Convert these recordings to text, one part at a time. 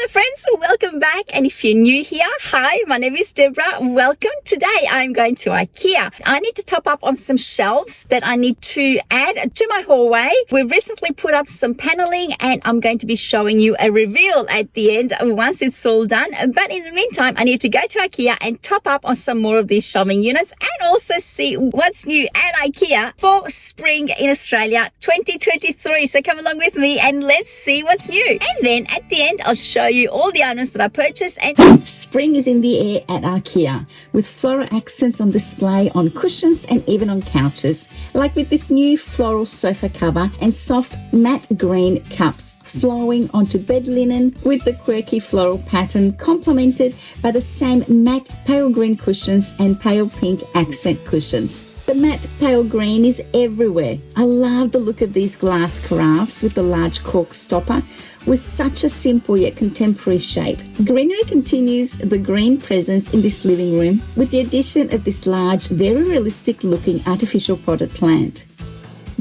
Hello friends, welcome back, and if you're new here, hi, my name is Deborah. Welcome. Today I'm going to IKEA. I need to top up on some shelves that I need to add to my hallway. We've recently put up some paneling and I'm going to be showing you a reveal at the end once it's all done. But in the meantime, I need to go to IKEA and top up on some more of these shelving units and also see what's new at IKEA for spring in Australia 2023. So come along with me and let's see what's new. And then at the end, I'll show you all the items that I purchased. And spring is in the air at IKEA with floral accents on display on cushions and even on couches, like with this new floral sofa cover and soft matte green cups flowing onto bed linen with the quirky floral pattern complemented by the same matte pale green cushions and pale pink accent cushions. The matte pale green is everywhere. I love the look of these glass carafes with the large cork stopper with such a simple yet contemporary shape. Greenery continues the green presence in this living room with the addition of this large, very realistic looking artificial potted plant.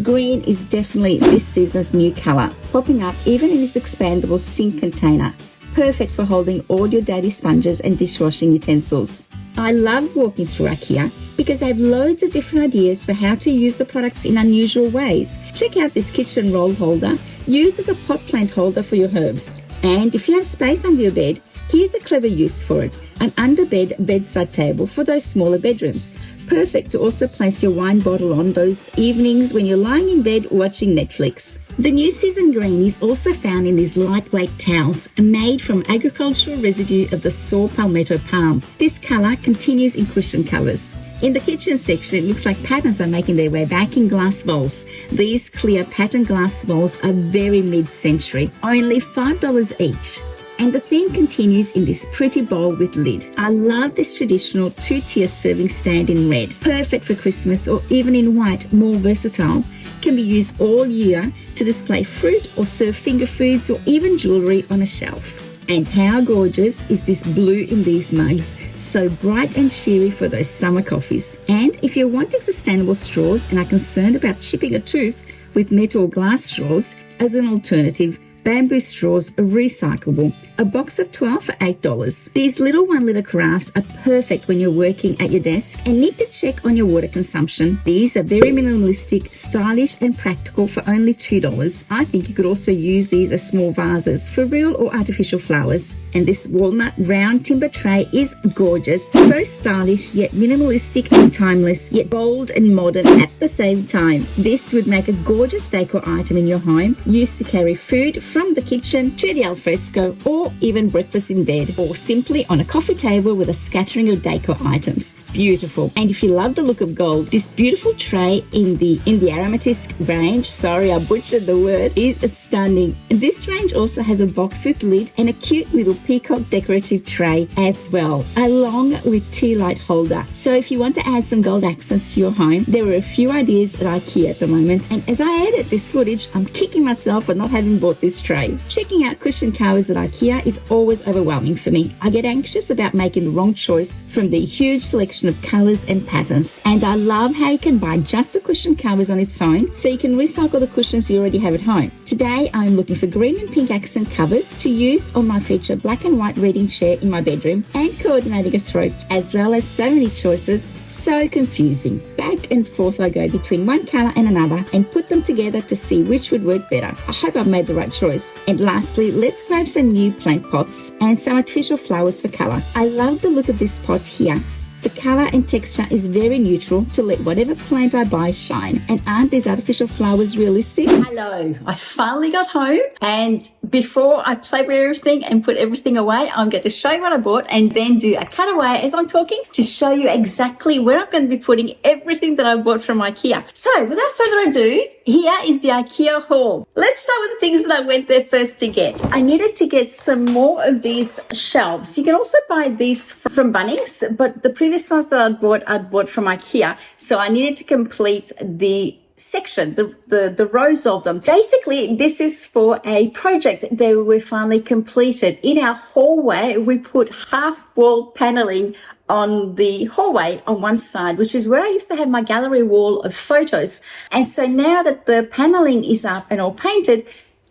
Green is definitely this season's new colour, popping up even in this expandable sink container. Perfect for holding all your daily sponges and dishwashing utensils. I love walking through IKEA because they have loads of different ideas for how to use the products in unusual ways. Check out this kitchen roll holder used as a pot plant holder for your herbs. And if you have space under your bed, here's a clever use for it. An underbed bedside table for those smaller bedrooms. Perfect to also place your wine bottle on those evenings when you're lying in bed watching Netflix. The new season green is also found in these lightweight towels made from agricultural residue of the saw palmetto palm. This colour continues in cushion covers. In the kitchen section, it looks like patterns are making their way back in glass bowls. These clear pattern glass bowls are very mid-century, only $5 each. And the theme continues in this pretty bowl with lid. I love this traditional two-tier serving stand in red. Perfect for Christmas or even in white, more versatile. Can be used all year to display fruit or serve finger foods or even jewellery on a shelf. And how gorgeous is this blue in these mugs? So bright and cheery for those summer coffees. And if you're wanting sustainable straws and are concerned about chipping a tooth with metal or glass straws, as an alternative, bamboo straws are recyclable. A box of 12 for $8. These little 1 litre carafes are perfect when you're working at your desk and need to check on your water consumption. These are very minimalistic, stylish and practical for only $2. I think you could also use these as small vases for real or artificial flowers. And this walnut round timber tray is gorgeous. So stylish yet minimalistic and timeless, yet bold and modern at the same time. This would make a gorgeous decor item in your home, used to carry food from the kitchen to the alfresco or even breakfast in bed, or simply on a coffee table with a scattering of decor items. Beautiful. And if you love the look of gold, this beautiful tray in the aromatisk range, sorry I butchered the word, is stunning. And this range also has a box with lid and a cute little peacock decorative tray as well, along with tea light holder. So if you want to add some gold accents to your home, there are a few ideas at IKEA at the moment. And as I edit this footage, I'm kicking myself for not having bought this tray. Checking out cushion covers at IKEA is always overwhelming for me. I get anxious about making the wrong choice from the huge selection of colours and patterns. And I love how you can buy just the cushion covers on its own, so you can recycle the cushions you already have at home. Today I'm looking for green and pink accent covers to use on my feature black and white reading chair in my bedroom and coordinating a throat, as well as so many choices, so confusing. Back and forth I go between one colour and another and put them together to see which would work better. I hope I've made the right choice. And lastly, let's grab some new plant pots and some artificial flowers for colour. I love the look of this pot here. The colour and texture is very neutral to let whatever plant I buy shine. And aren't these artificial flowers realistic? Hello, I finally got home, and before I play with everything and put everything away, I'm going to show you what I bought and then do a cutaway as I'm talking to show you exactly where I'm going to be putting everything that I bought from IKEA. So without further ado, here is the IKEA haul. Let's start with the things that I went there first to get. I needed to get some more of these shelves. You can also buy these from Bunnings, but the previous ones that I'd bought from IKEA. So I needed to complete the section, the rows of them. Basically, this is for a project that we finally completed. In our hallway, we put half wall paneling on the hallway on one side, which is where I used to have my gallery wall of photos. And so now that the paneling is up and all painted,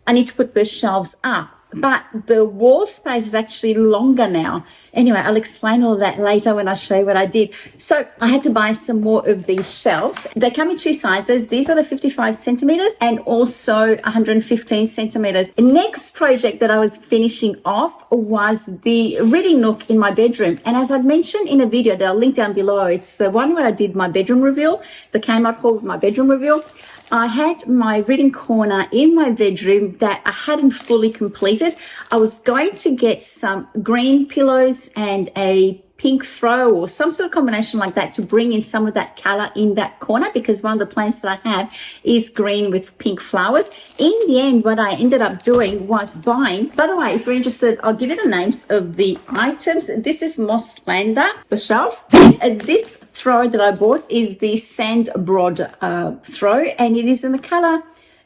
I need to put the shelves up. but the wall space is actually longer now. Anyway, I'll explain all that later when I show you what I did. So I had to buy some more of these shelves. They come in 2 sizes. These are the 55 centimeters and also 115 centimeters. The next project that I was finishing off was the reading nook in my bedroom. And as I'd mentioned in a video that I'll link down below, it's the one where I did my bedroom reveal, the Kmart haul with my bedroom reveal. I had my reading corner in my bedroom that I hadn't fully completed. I was going to get some green pillows and a pink throw or some sort of combination like that to bring in some of that color in that corner, because one of the plants that I have is green with pink flowers. In the end, what I ended up doing was buying, by the way, if you're interested, I'll give you the names of the items. This is Moss Lander, the shelf. And this throw that I bought is the sand broad throw, and it is in the color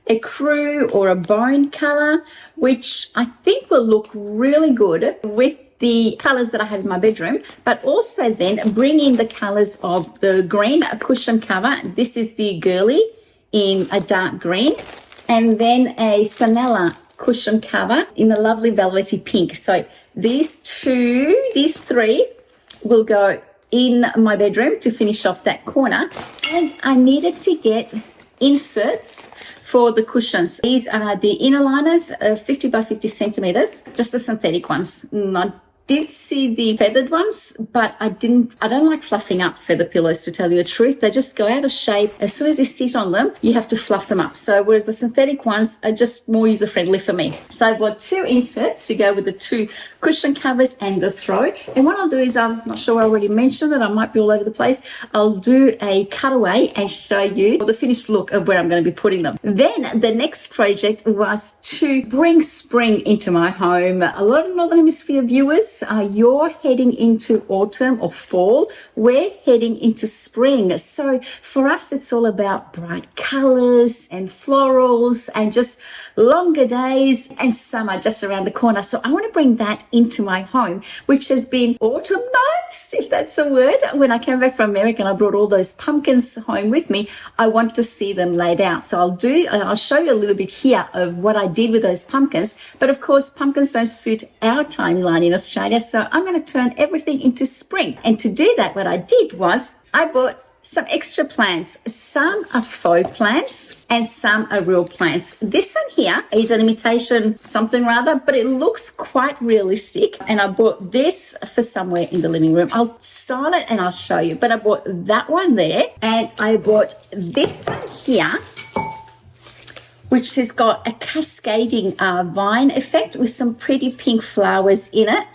ecru or a bone color, which I think will look really good with the colors that I have in my bedroom, but also then bring in the colors of the green cushion cover. This is the girly in a dark green, and then a Sanella cushion cover in a lovely velvety pink. So these three will go in my bedroom to finish off that corner. And I needed to get inserts for the cushions. These are the inner liners, 50 by 50 centimeters, just the synthetic ones. Not did see the feathered ones, but I don't like fluffing up feather pillows, to tell you the truth. They just go out of shape. As soon as you sit on them, you have to fluff them up. So whereas the synthetic ones are just more user-friendly for me. So I've got 2 inserts to go with the 2 cushion covers and the throw. And what I'll do is, I'm not sure I already mentioned it, I might be all over the place. I'll do a cutaway and show you the finished look of where I'm going to be putting them. Then the next project was to bring spring into my home. A lot of Northern Hemisphere viewers, you're heading into autumn or fall. We're heading into spring. So for us, it's all about bright colors and florals and just longer days, and summer just around the corner. So I want to bring that into my home, which has been autumnized, if that's a word. When I came back from America and I brought all those pumpkins home with me, I want to see them laid out. So I'll show you a little bit here of what I did with those pumpkins. But of course, pumpkins don't suit our timeline in Australia. So I'm going to turn everything into spring. And to do that, what I did was I bought some extra plants. Some are faux plants and some are real plants. This one here is an imitation something rather, but it looks quite realistic. And I bought this for somewhere in the living room. I'll style it and I'll show you. But I bought that one there, and I bought this one here, which has got a cascading vine effect with some pretty pink flowers in it,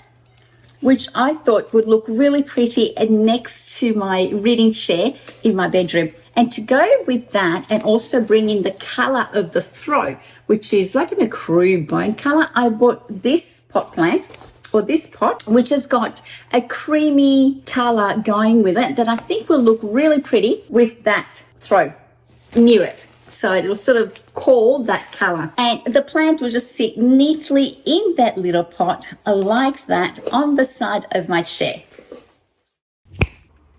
which I thought would look really pretty next to my reading chair in my bedroom. And to go with that and also bring in the color of the throw, which is like an ecru bone color, I bought this pot plant, or this pot, which has got a creamy color going with it that I think will look really pretty with that throw near it. So it will sort of call that color. And the plant will just sit neatly in that little pot like that on the side of my chair.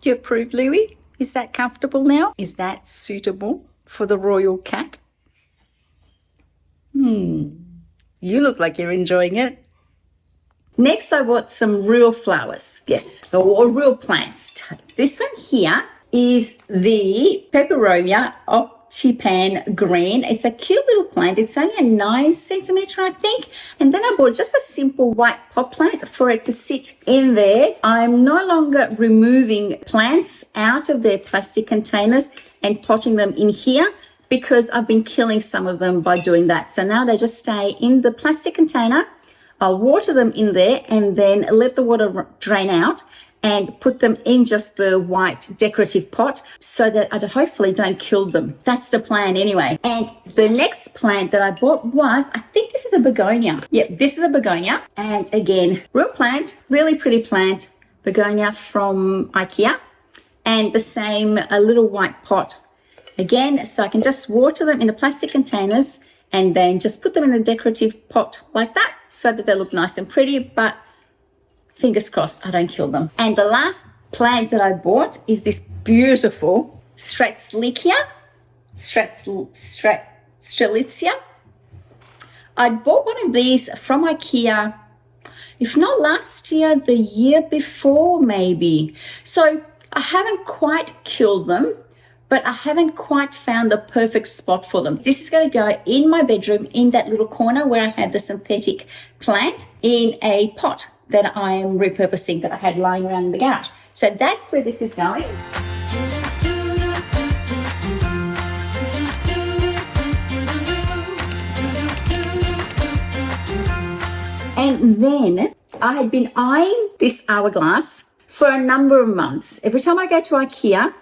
Do you approve, Louie? Is that comfortable now? Is that suitable for the royal cat? You look like you're enjoying it. Next, I bought some real flowers. Yes, or real plants. This one here is the Peperonia Optipan Green. It's a cute little plant. It's only a 9 centimeter, I think. And then I bought just a simple white pot plant for it to sit in there. I'm no longer removing plants out of their plastic containers and potting them in here, because I've been killing some of them by doing that. So now they just stay in the plastic container. I'll water them in there and then let the water drain out, and put them in just the white decorative pot so that I hopefully don't kill them. That's the plan anyway. And the next plant that I bought was, I think this is a begonia. Yep, this is a begonia. And again, real plant, really pretty plant, begonia from IKEA. And the same, a little white pot. Again, so I can just water them in the plastic containers and then just put them in a decorative pot like that so that they look nice and pretty, but fingers crossed I don't kill them. And the last plant that I bought is this beautiful Strelitzia, I bought one of these from IKEA, if not last year, the year before maybe. So I haven't quite killed them, but I haven't quite found the perfect spot for them. This is going to go in my bedroom in that little corner where I have the synthetic plant in a pot that I am repurposing that I had lying around in the garage. So that's where this is going. And then I had been eyeing this hourglass for a number of months. Every time I go to IKEA,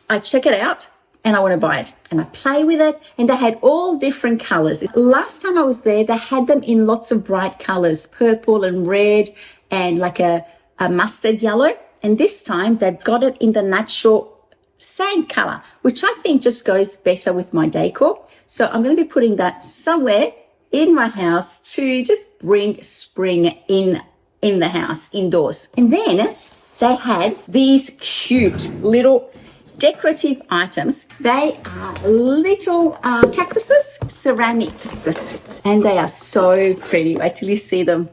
I check it out and I want to buy it. And I play with it, and they had all different colors. Last time I was there, they had them in lots of bright colors, purple and red and like a mustard yellow. And this time they've got it in the natural sand color, which I think just goes better with my decor. So I'm going to be putting that somewhere in my house to just bring spring in the house, indoors. And then they had these cute little decorative items. They are little cactuses, ceramic cactuses, and they are so pretty. Wait till you see them.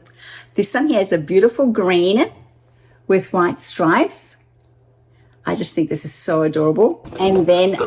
This one here is a beautiful green with white stripes. I just think this is so adorable. And then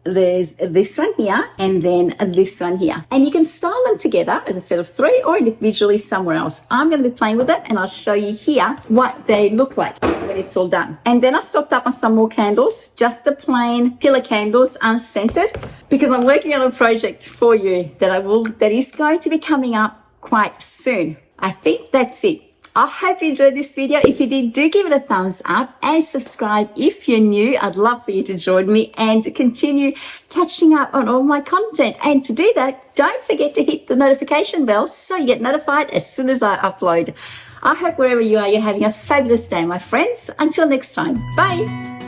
there's this one here, and then this one here. And you can style them together as a set of three or individually somewhere else. I'm going to be playing with it, and I'll show you here what they look like when it's all done. And then I stocked up on some more candles, just the plain pillar candles, unscented, because I'm working on a project for you that is going to be coming up quite soon. I think that's it. I hope you enjoyed this video. If you did, do give it a thumbs up and subscribe if you're new. I'd love for you to join me and to continue catching up on all my content. And to do that, don't forget to hit the notification bell so you get notified as soon as I upload. I hope wherever you are, you're having a fabulous day, my friends. Until next time, bye.